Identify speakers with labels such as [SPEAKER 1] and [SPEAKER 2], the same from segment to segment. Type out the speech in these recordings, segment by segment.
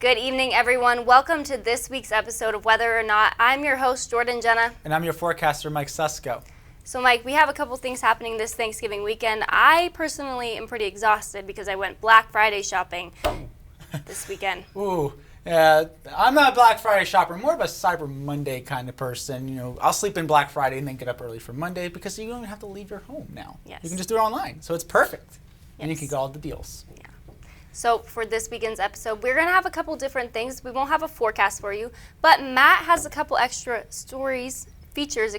[SPEAKER 1] Good evening, everyone. Welcome to this week's episode of Whether or Not. I'm your host, Jordyn, Jenna.
[SPEAKER 2] And I'm your forecaster, Mike Susko.
[SPEAKER 1] So, Mike, we have a couple things happening this Thanksgiving weekend. I personally am pretty exhausted because I went Black Friday shopping this weekend.
[SPEAKER 2] Ooh, I'm not a Black Friday shopper, more of a Cyber Monday kind of person. You know, I'll sleep in Black Friday and then get up early for Monday because you don't even have to leave your home now.
[SPEAKER 1] Yes.
[SPEAKER 2] You can just do it online, so it's perfect.
[SPEAKER 1] Yes.
[SPEAKER 2] And you can get all the deals.
[SPEAKER 1] Yeah. So for this weekend's episode, we're going to have a couple different things. We won't have a forecast for you, but Matt has a couple extra features,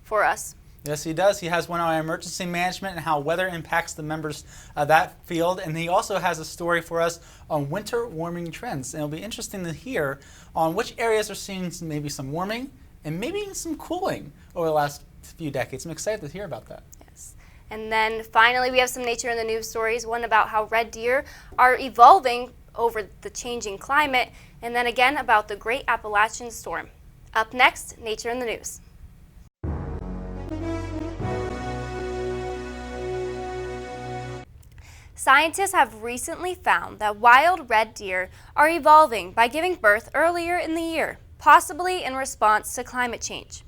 [SPEAKER 1] for us.
[SPEAKER 2] Yes, he does. He has one on emergency management and how weather impacts the members of that field. And he also has a story for us on winter warming trends. And it'll be interesting to hear on which areas are seeing maybe some warming and maybe some cooling over the last few decades. I'm excited to hear about that.
[SPEAKER 1] Yes. And then finally, we have some nature in the news stories. One about how red deer are evolving over the changing climate. And then again about the Great Appalachian Storm. Up next, nature in the news. Scientists have recently found that wild red deer are evolving by giving birth earlier in the year, possibly in response to climate change.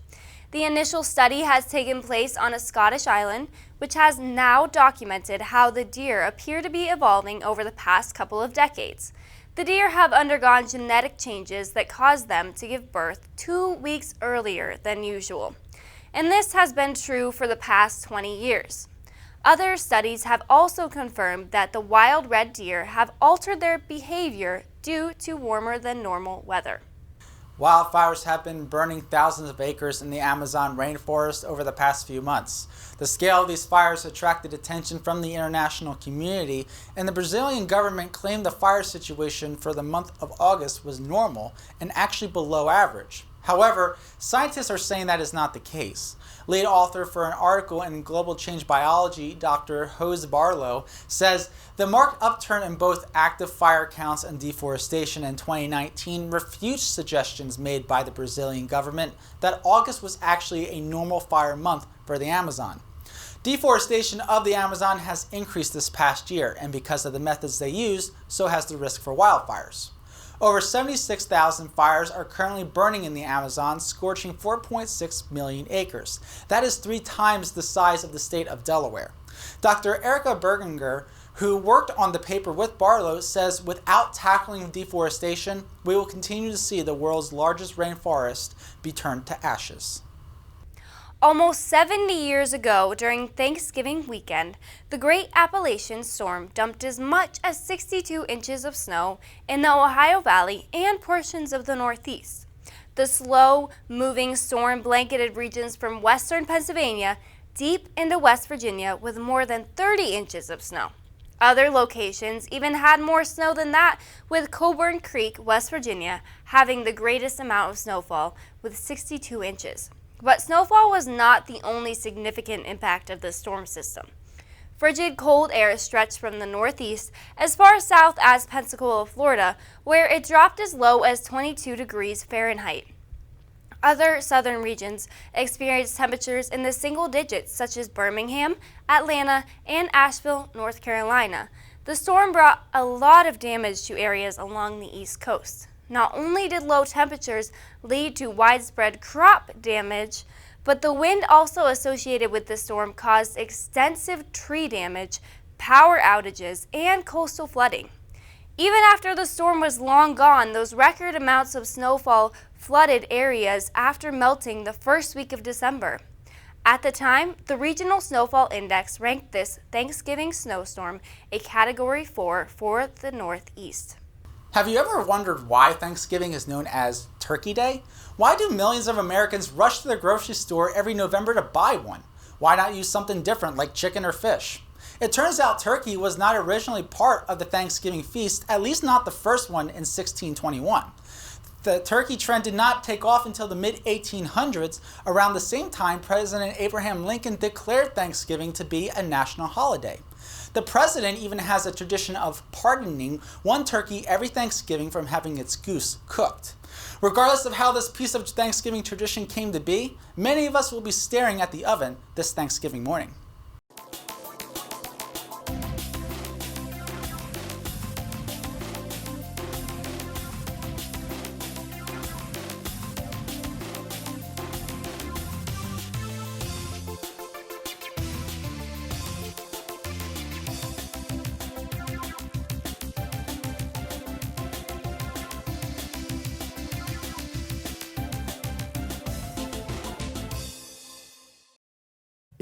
[SPEAKER 1] The initial study has taken place on a Scottish island, which has now documented how the deer appear to be evolving over the past couple of decades. The deer have undergone genetic changes that cause them to give birth 2 weeks earlier than usual. And this has been true for the past 20 years. Other studies have also confirmed that the wild red deer have altered their behavior due to warmer than normal weather.
[SPEAKER 2] Wildfires have been burning thousands of acres in the Amazon rainforest over the past few months. The scale of these fires attracted attention from the international community, and the Brazilian government claimed the fire situation for the month of August was normal and actually below average. However, scientists are saying that is not the case. Lead author for an article in Global Change Biology, Dr. Jose Barlow, says the marked upturn in both active fire counts and deforestation in 2019 refutes suggestions made by the Brazilian government that August was actually a normal fire month for the Amazon. Deforestation of the Amazon has increased this past year, and because of the methods they use, so has the risk for wildfires. Over 76,000 fires are currently burning in the Amazon, scorching 4.6 million acres. That is 3 times the size of the state of Delaware. Dr. Erica Berginger, who worked on the paper with Barlow, says without tackling deforestation, we will continue to see the world's largest rainforest be turned to ashes.
[SPEAKER 1] Almost 70 years ago, during Thanksgiving weekend, the Great Appalachian Storm dumped as much as 62 inches of snow in the Ohio Valley and portions of the Northeast. The slow-moving storm blanketed regions from western Pennsylvania deep into West Virginia with more than 30 inches of snow. Other locations even had more snow than that, with Coburn Creek, West Virginia, having the greatest amount of snowfall with 62 inches. But snowfall was not the only significant impact of the storm system. Frigid cold air stretched from the northeast as far south as Pensacola, Florida, where it dropped as low as 22 degrees Fahrenheit. Other southern regions experienced temperatures in the single digits, such as Birmingham, Atlanta, and Asheville, North Carolina. The storm brought a lot of damage to areas along the East Coast. Not only did low temperatures lead to widespread crop damage, but the wind also associated with the storm caused extensive tree damage, power outages, and coastal flooding. Even after the storm was long gone, those record amounts of snowfall flooded areas after melting the first week of December. At the time, the Regional Snowfall Index ranked this Thanksgiving snowstorm a Category 4 for the Northeast.
[SPEAKER 2] Have you ever wondered why Thanksgiving is known as Turkey Day? Why do millions of Americans rush to the grocery store every November to buy one? Why not use something different like chicken or fish? It turns out turkey was not originally part of the Thanksgiving feast, at least not the first one in 1621. The turkey trend did not take off until the mid-1800s. Around the same time, President Abraham Lincoln declared Thanksgiving to be a national holiday. The president even has a tradition of pardoning one turkey every Thanksgiving from having its goose cooked. Regardless of how this piece of Thanksgiving tradition came to be, many of us will be staring at the oven this Thanksgiving morning.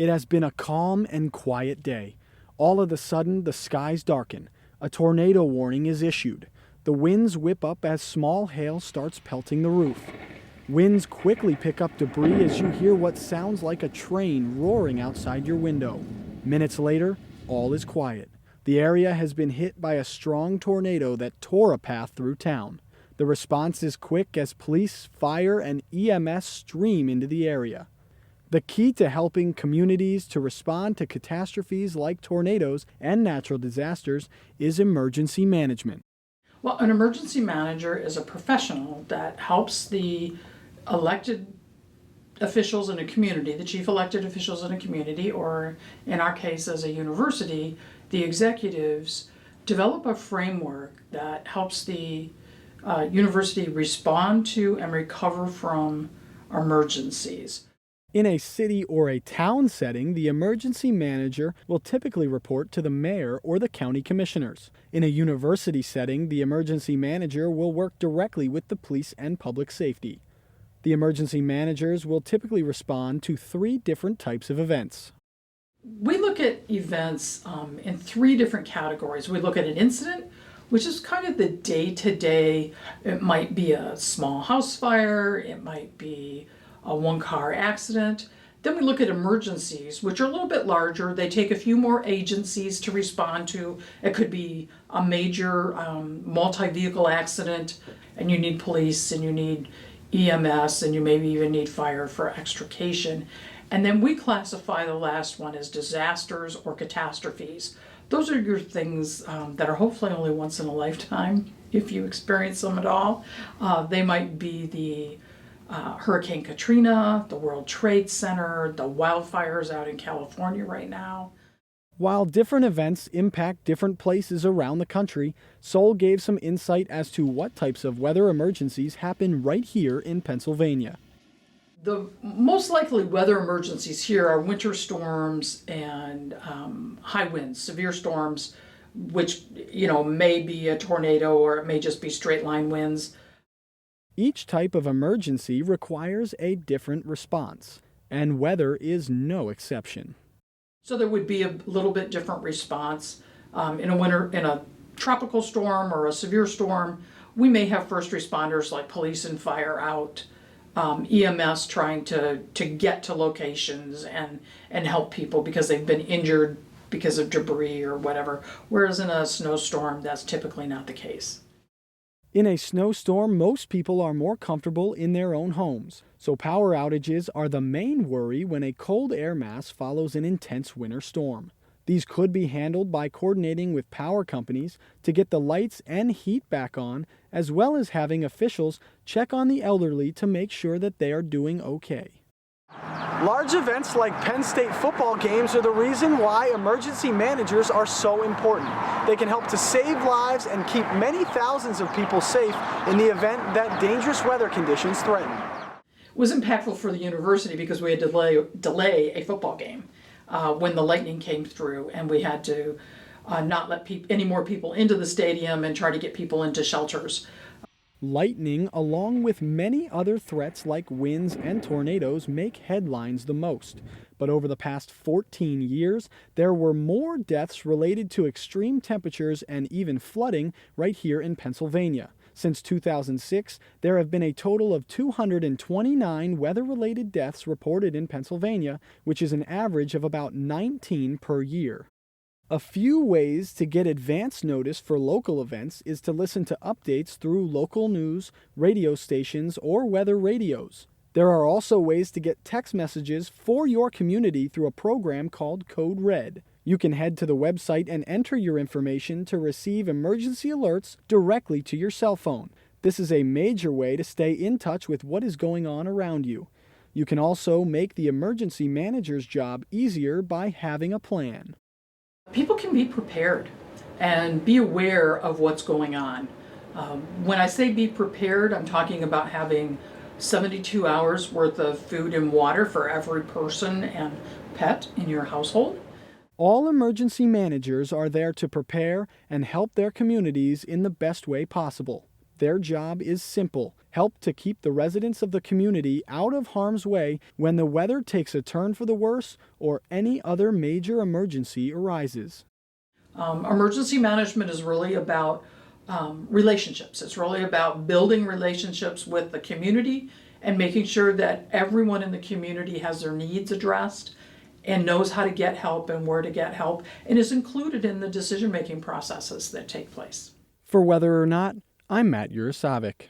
[SPEAKER 3] It has been a calm and quiet day. All of a sudden, the skies darken. A tornado warning is issued. The winds whip up as small hail starts pelting the roof. Winds quickly pick up debris as you hear what sounds like a train roaring outside your window. Minutes later, all is quiet. The area has been hit by a strong tornado that tore a path through town. The response is quick as police, fire, and EMS stream into the area. The key to helping communities to respond to catastrophes like tornadoes and natural disasters is emergency management.
[SPEAKER 4] Well, an emergency manager is a professional that helps the elected officials in a community, the chief elected officials in a community, or in our case as a university, the executives, develop a framework that helps the university respond to and recover from emergencies.
[SPEAKER 3] In a city or a town setting, the emergency manager will typically report to the mayor or the county commissioners. In a university setting, the emergency manager will work directly with the police and public safety. The emergency managers will typically respond to 3 different types of events.
[SPEAKER 4] We look at events in 3 different categories. We look at an incident, which is kind of the day-to-day. It might be a small house fire, it might be a one-car accident. Then we look at emergencies, which are a little bit larger. They take a few more agencies to respond to. It could be a major multi-vehicle accident, and you need police, and you need EMS, and you maybe even need fire for extrication. And then we classify the last one as disasters or catastrophes. Those are your things that are hopefully only once in a lifetime, if you experience them at all. They might be the Hurricane Katrina, the World Trade Center, the wildfires out in California right now.
[SPEAKER 3] While different events impact different places around the country, Sol gave some insight as to what types of weather emergencies happen right here in Pennsylvania.
[SPEAKER 4] The most likely weather emergencies here are winter storms and high winds, severe storms, which may be a tornado or it may just be straight line winds.
[SPEAKER 3] Each type of emergency requires a different response, and weather is no exception.
[SPEAKER 4] So there would be a little bit different response. In a tropical storm or a severe storm, we may have first responders like police and fire out, EMS trying to get to locations and help people because they've been injured because of debris or whatever. Whereas in a snowstorm, that's typically not the case.
[SPEAKER 3] In a snowstorm, most people are more comfortable in their own homes, so power outages are the main worry when a cold air mass follows an intense winter storm. These could be handled by coordinating with power companies to get the lights and heat back on, as well as having officials check on the elderly to make sure that they are doing okay. Large events like Penn State football games are the reason why emergency managers are so important. They can help to save lives and keep many thousands of people safe in the event that dangerous weather conditions threaten.
[SPEAKER 4] It was impactful for the university because we had to delay a football game when the lightning came through, and we had to not let any more people into the stadium and try to get people into shelters.
[SPEAKER 3] Lightning, along with many other threats like winds and tornadoes, make headlines the most. But over the past 14 years, there were more deaths related to extreme temperatures and even flooding right here in Pennsylvania. Since 2006, there have been a total of 229 weather-related deaths reported in Pennsylvania, which is an average of about 19 per year. A few ways to get advance notice for local events is to listen to updates through local news, radio stations, or weather radios. There are also ways to get text messages for your community through a program called Code Red. You can head to the website and enter your information to receive emergency alerts directly to your cell phone. This is a major way to stay in touch with what is going on around you. You can also make the emergency manager's job easier by having a plan.
[SPEAKER 4] People can be prepared and be aware of what's going on. When I say be prepared, I'm talking about having 72 hours worth of food and water for every person and pet in your household.
[SPEAKER 3] All emergency managers are there to prepare and help their communities in the best way possible. their job is simple: help to keep the residents of the community out of harm's way when the weather takes a turn for the worse or any other major emergency arises.
[SPEAKER 4] Emergency management is really about relationships. It's really about building relationships with the community and making sure that everyone in the community has their needs addressed and knows how to get help and where to get help, and is included in the decision-making processes that take place.
[SPEAKER 3] For Weather or Not, I'm Matt Yarosewick.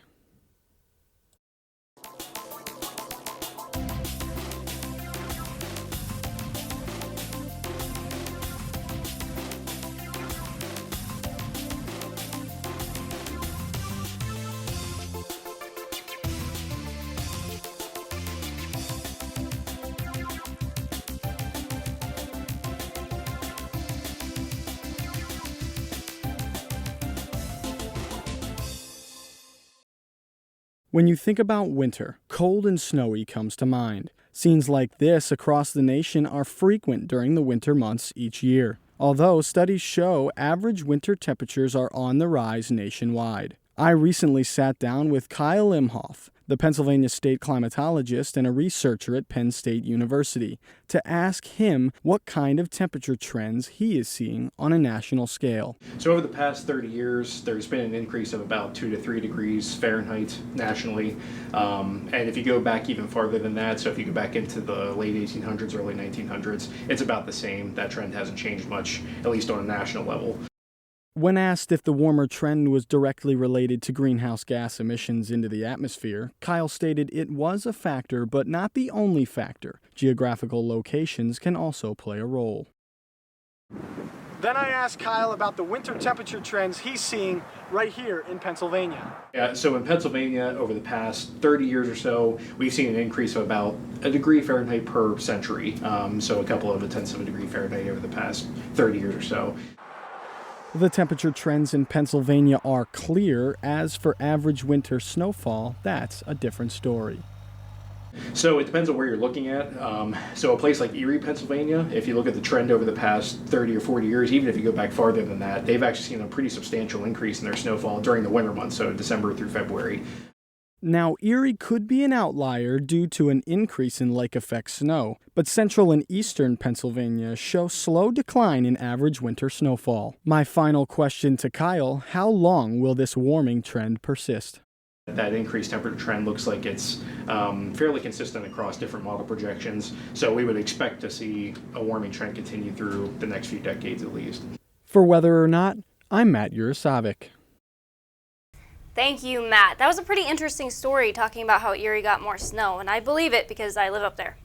[SPEAKER 3] When you think about winter, cold and snowy comes to mind. Scenes like this across the nation are frequent during the winter months each year, although studies show average winter temperatures are on the rise nationwide. I recently sat down with Kyle Imhoff, the Pennsylvania state climatologist and a researcher at Penn State University, to ask him what kind of temperature trends he is seeing on a national scale.
[SPEAKER 5] So over the past 30 years, there's been an increase of about 2 to 3 degrees Fahrenheit nationally. And if you go back even farther than that, so if you go back into the late 1800s, early 1900s, it's about the same. That trend hasn't changed much, at least on a national level.
[SPEAKER 3] When asked if the warmer trend was directly related to greenhouse gas emissions into the atmosphere, Kyle stated it was a factor, but not the only factor. Geographical locations can also play a role. Then I asked Kyle about the winter temperature trends he's seeing right here in Pennsylvania.
[SPEAKER 5] Yeah, so in Pennsylvania, over the past 30 years or so, we've seen an increase of about a degree Fahrenheit per century. So a couple of tenths of a degree Fahrenheit over the past 30 years or so.
[SPEAKER 3] The temperature trends in Pennsylvania are clear. As for average winter snowfall, that's a different story.
[SPEAKER 5] So it depends on where you're looking at. So a place like Erie, Pennsylvania, if you look at the trend over the past 30 or 40 years, even if you go back farther than that, they've actually seen a pretty substantial increase in their snowfall during the winter months, so December through February.
[SPEAKER 3] Now, Erie could be an outlier due to an increase in lake effect snow, but central and eastern Pennsylvania show slow decline in average winter snowfall. My final question to Kyle: how long will this warming trend persist?
[SPEAKER 5] That increased temperature trend looks like it's fairly consistent across different model projections, so we would expect to see a warming trend continue through the next few decades at least.
[SPEAKER 3] For Weather or Not, I'm Matt Yarosewick.
[SPEAKER 1] Thank you, Matt. That was a pretty interesting story talking about how Erie got more snow, and I believe it because I live up there.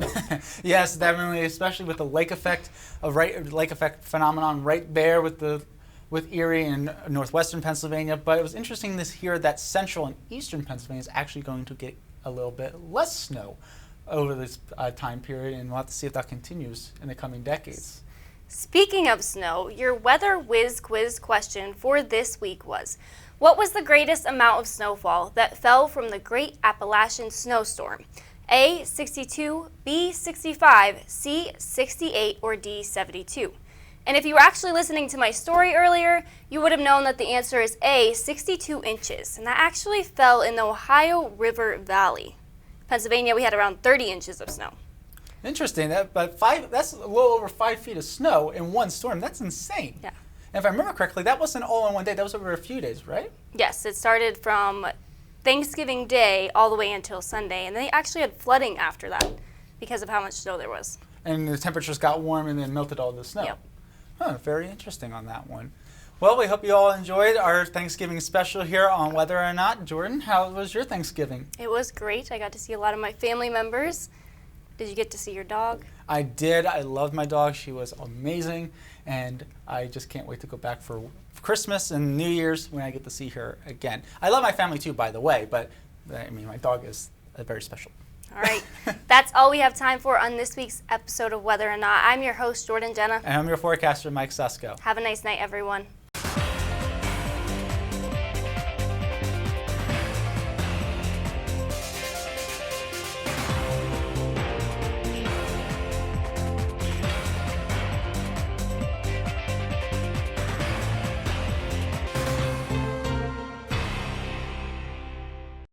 [SPEAKER 2] Yes, definitely, especially with the lake effect phenomenon right there with Erie and northwestern Pennsylvania. But it was interesting to hear that central and eastern Pennsylvania is actually going to get a little bit less snow over this time period, and we'll have to see if that continues in the coming decades.
[SPEAKER 1] Speaking of snow, your Weather Whiz quiz question for this week was: what was the greatest amount of snowfall that fell from the Great Appalachian Snowstorm? A, 62, B, 65, C, 68, or D, 72? And if you were actually listening to my story earlier, you would have known that the answer is A, 62 inches, and that actually fell in the Ohio River Valley. Pennsylvania, we had around 30 inches of snow.
[SPEAKER 2] Interesting, that's a little over 5 feet of snow in one storm. That's insane.
[SPEAKER 1] Yeah.
[SPEAKER 2] And if I remember correctly, that wasn't all in one day. That was over a few days, right?
[SPEAKER 1] Yes, it started from Thanksgiving Day all the way until Sunday, and they actually had flooding after that because of how much snow there was.
[SPEAKER 2] And the temperatures got warm and then melted all the snow.
[SPEAKER 1] Yep.
[SPEAKER 2] Huh, very interesting on that one. Well, we hope you all enjoyed our Thanksgiving special here on Weather or Not. Jordyn, how was your Thanksgiving?
[SPEAKER 1] It was great. I got to see a lot of my family members. Did you get to see your dog?
[SPEAKER 2] I did. I loved my dog. She was amazing. And I just can't wait to go back for Christmas and New Year's when I get to see her again. I love my family too, by the way, but I mean, my dog is very special.
[SPEAKER 1] All right. That's all we have time for on this week's episode of Weather or Not. I'm your host, Jenna.
[SPEAKER 2] And I'm your forecaster, Mike Susko.
[SPEAKER 1] Have a nice night, everyone.